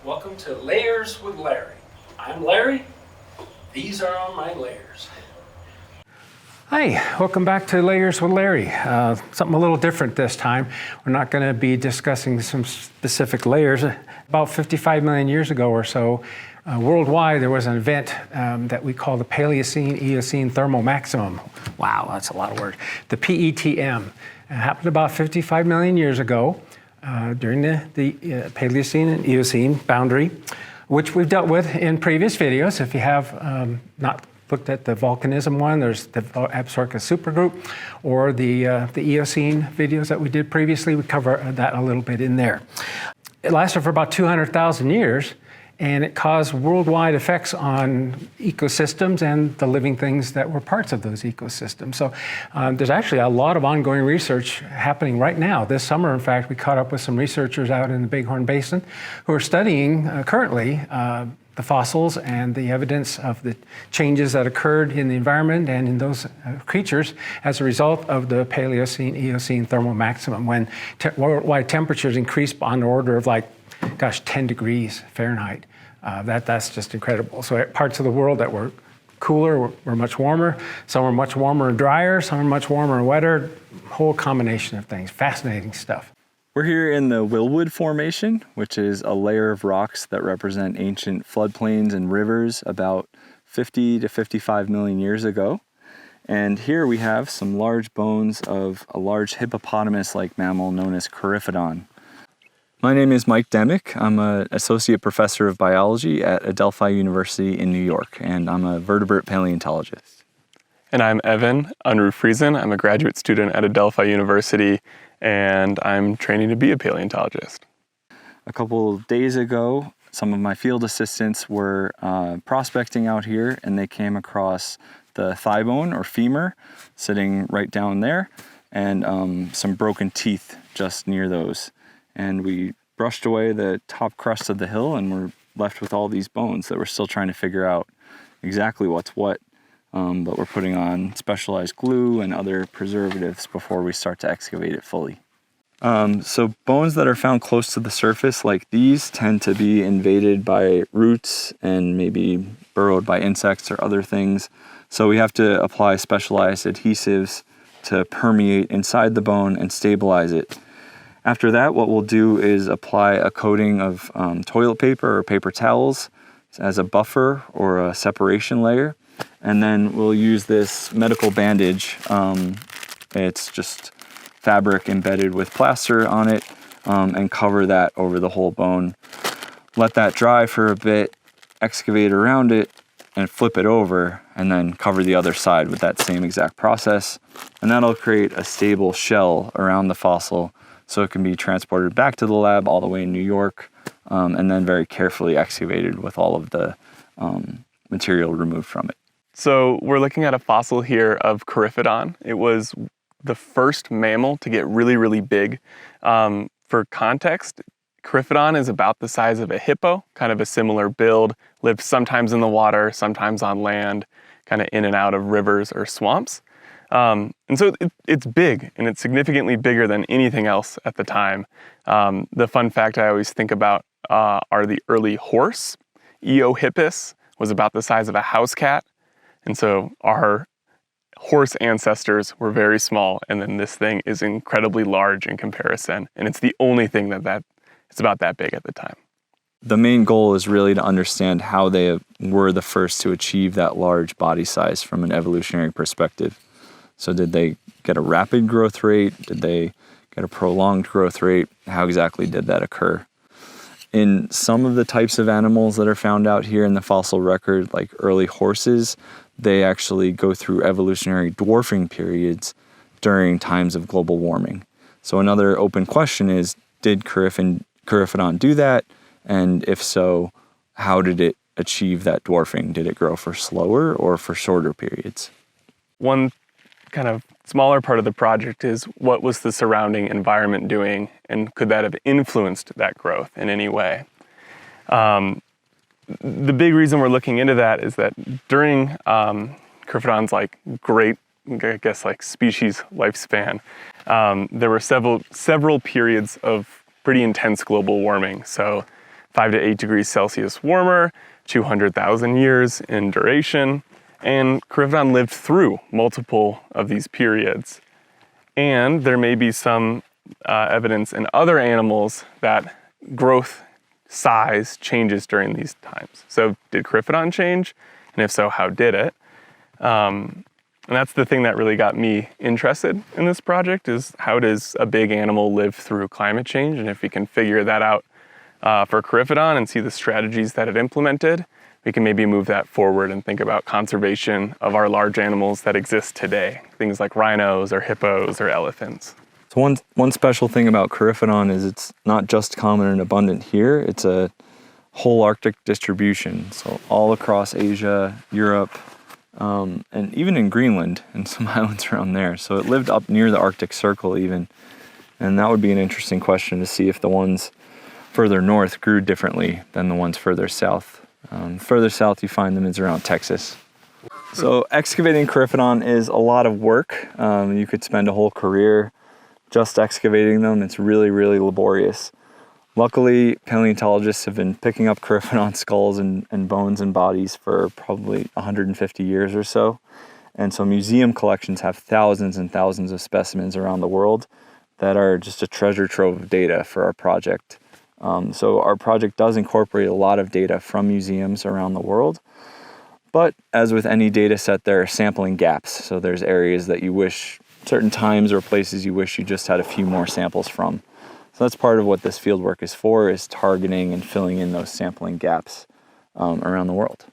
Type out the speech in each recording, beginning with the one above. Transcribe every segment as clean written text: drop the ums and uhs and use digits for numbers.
Welcome to Layers with Larry. I'm Larry. These are all my layers. Hi, welcome back to Layers with Larry. Something a little different this time. We're not going to be discussing some specific layers. About 55 million years ago or so, worldwide there was an event that we call the Paleocene-Eocene Thermal Maximum. Wow, that's a lot of words. The PETM. It happened about 55 million years ago. During the Paleocene and Eocene boundary, which we've dealt with in previous videos. If you have not looked at the volcanism one, there's the Absaroka supergroup, or the Eocene videos that we did previously. We cover that a little bit in there. It lasted for about 200,000 years, and it caused worldwide effects on ecosystems and the living things that were parts of those ecosystems. So there's actually a lot of ongoing research happening right now. This summer, in fact, we caught up with some researchers out in the Bighorn Basin who are studying currently the fossils and the evidence of the changes that occurred in the environment and in those creatures as a result of the Paleocene-Eocene thermal maximum, when worldwide temperatures increased on the order of 10 degrees Fahrenheit. That's just incredible. So parts of the world that were cooler were much warmer. Some were much warmer and drier. Some were much warmer and wetter. Whole combination of things. Fascinating stuff. We're here in the Willwood Formation, which is a layer of rocks that represent ancient floodplains and rivers about 50 to 55 million years ago. And here we have some large bones of a large hippopotamus-like mammal known as Coryphodon. My name is Mike Demick. I'm an associate professor of biology at Adelphi University in New York, and I'm a vertebrate paleontologist. And I'm Evan Unruhfriesen. I'm a graduate student at Adelphi University, and I'm training to be a paleontologist. A couple of days ago, some of my field assistants were prospecting out here, and they came across the thigh bone or femur sitting right down there, and some broken teeth just near those. And we brushed away the top crust of the hill, and we're left with all these bones that we're still trying to figure out exactly what's what. But we're putting on specialized glue and other preservatives before we start to excavate it fully. So bones that are found close to the surface like these tend to be invaded by roots and maybe burrowed by insects or other things. So we have to apply specialized adhesives to permeate inside the bone and stabilize it. After that, what we'll do is apply a coating of toilet paper or paper towels as a buffer or a separation layer. And then we'll use this medical bandage. It's just fabric embedded with plaster on it, and cover that over the whole bone. Let that dry for a bit, excavate around it, and flip it over, and then cover the other side with that same exact process. And that'll create a stable shell around the fossil, so it can be transported back to the lab all the way in New York, and then very carefully excavated with all of the material removed from it. So we're looking at a fossil here of Coryphodon. It was the first mammal to get really, really big. For context, Coryphodon is about the size of a hippo, kind of a similar build, lived sometimes in the water, sometimes on land, kind of in and out of rivers or swamps. And so it's big, and it's significantly bigger than anything else at the time. The fun fact I always think about are the early horse. Eohippus was about the size of a house cat. And so our horse ancestors were very small, and then this thing is incredibly large in comparison. And it's the only thing it's about that big at the time. The main goal is really to understand how they were the first to achieve that large body size from an evolutionary perspective. So did they get a rapid growth rate? Did they get a prolonged growth rate? How exactly did that occur? In some of the types of animals that are found out here in the fossil record, like early horses, they actually go through evolutionary dwarfing periods during times of global warming. So another open question is, did Coryphodon do that? And if so, how did it achieve that dwarfing? Did it grow for slower or for shorter periods? One kind of smaller part of the project is, what was the surrounding environment doing, and could that have influenced that growth in any way? The big reason we're looking into that is that during Coryphodon's great, I guess, species lifespan, there were several periods of pretty intense global warming. So 5 to 8 degrees Celsius warmer, 200,000 years in duration, and Coryphodon lived through multiple of these periods. And there may be some evidence in other animals that growth size changes during these times. So did Coryphodon change? And if so, how did it? And that's the thing that really got me interested in this project, is how does a big animal live through climate change? And if we can figure that out for Coryphodon and see the strategies that it implemented, we can maybe move that forward and think about conservation of our large animals that exist today, things like rhinos or hippos or elephants. So one special thing about Coryphodon is it's not just common and abundant here, it's a whole Arctic distribution. So all across Asia, Europe, and even in Greenland and some islands around there. So it lived up near the Arctic Circle even. And that would be an interesting question to see if the ones further north grew differently than the ones further south. Further south you find them is around Texas. So excavating Coryphodon is a lot of work. You could spend a whole career just excavating them. It's really, really laborious. Luckily, paleontologists have been picking up Coryphodon skulls and bones and bodies for probably 150 years or so. And so museum collections have thousands and thousands of specimens around the world that are just a treasure trove of data for our project. So our project does incorporate a lot of data from museums around the world. But as with any data set, there are sampling gaps. So there's areas that you wish, certain times or places you wish you just had a few more samples from. So that's part of what this field work is for, is targeting and filling in those sampling gaps around the world.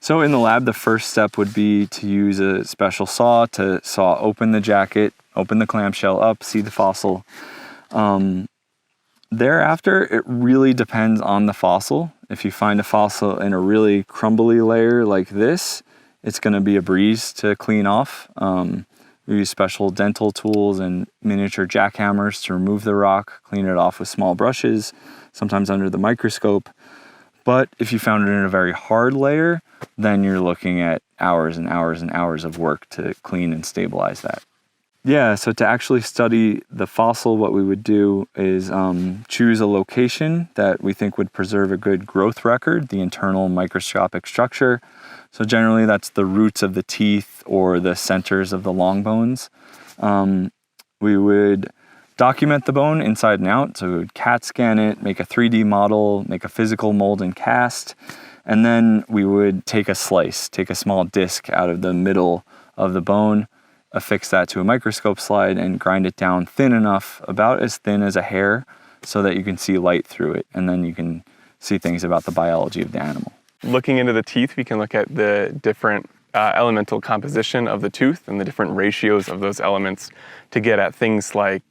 So in the lab, the first step would be to use a special saw to saw open the jacket, open the clamshell up, see the fossil. Thereafter, it really depends on the fossil. If you find a fossil in a really crumbly layer like this, it's going to be a breeze to clean off. We use special dental tools and miniature jackhammers to remove the rock, clean it off with small brushes, sometimes under the microscope. But if you found it in a very hard layer, then you're looking at hours and hours and hours of work to clean and stabilize that. Yeah, so to actually study the fossil, what we would do is choose a location that we think would preserve a good growth record, the internal microscopic structure. So generally that's the roots of the teeth or the centers of the long bones. We would document the bone inside and out, so we would CAT scan it, make a 3D model, make a physical mold and cast, and then we would take a slice, take a small disc out of the middle of the bone, affix that to a microscope slide and grind it down thin enough, about as thin as a hair, so that you can see light through it, and then you can see things about the biology of the animal. Looking into the teeth, we can look at the different elemental composition of the tooth and the different ratios of those elements to get at things like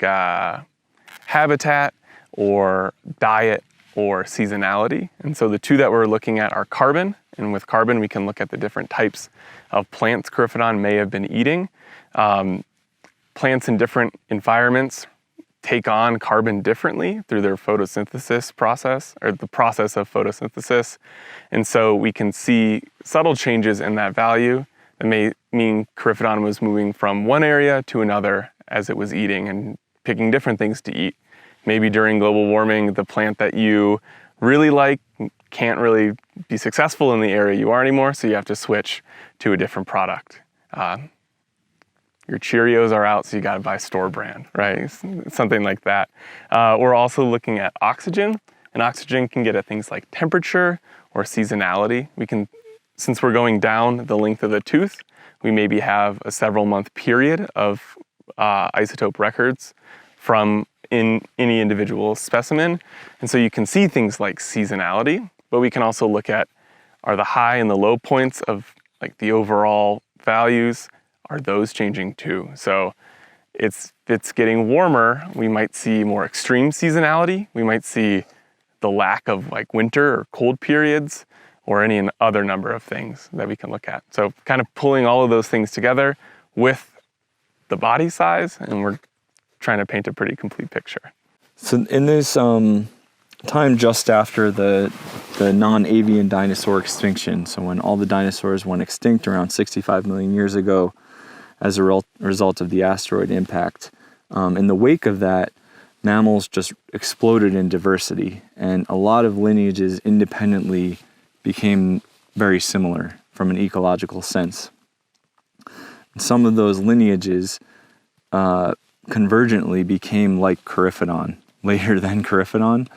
habitat or diet or seasonality. And so the two that we're looking at are carbon, and with carbon we can look at the different types of plants Coryphodon may have been eating. Plants in different environments take on carbon differently through their photosynthesis process, or the process of photosynthesis. And so we can see subtle changes in that value that may mean Coryphodon was moving from one area to another as it was eating and picking different things to eat. Maybe during global warming, the plant that you really like can't really be successful in the area you are anymore, so you have to switch to a different product. Your Cheerios are out, so you gotta buy store brand, right? Something like that. We're also looking at oxygen, and oxygen can get at things like temperature or seasonality. We can, since we're going down the length of the tooth, we maybe have a several month period of isotope records from in any individual specimen. And so you can see things like seasonality, but we can also look at, are the high and the low points of like the overall values, are those changing too? So if it's getting warmer, we might see more extreme seasonality. We might see the lack of like winter or cold periods, or any other number of things that we can look at. So kind of pulling all of those things together with the body size, and we're trying to paint a pretty complete picture. So in this time just after the non-avian dinosaur extinction, so when all the dinosaurs went extinct around 65 million years ago as a result of the asteroid impact, in the wake of that, mammals just exploded in diversity, and a lot of lineages independently became very similar from an ecological sense. And some of those lineages convergently became like Coryphodon, later than Coryphodon,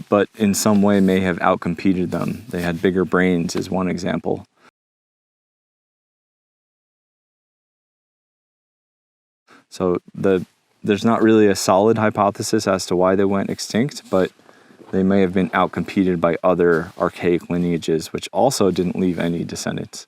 but in some way may have outcompeted them. They had bigger brains, is one example. So there's not really a solid hypothesis as to why they went extinct, but they may have been outcompeted by other archaic lineages, which also didn't leave any descendants.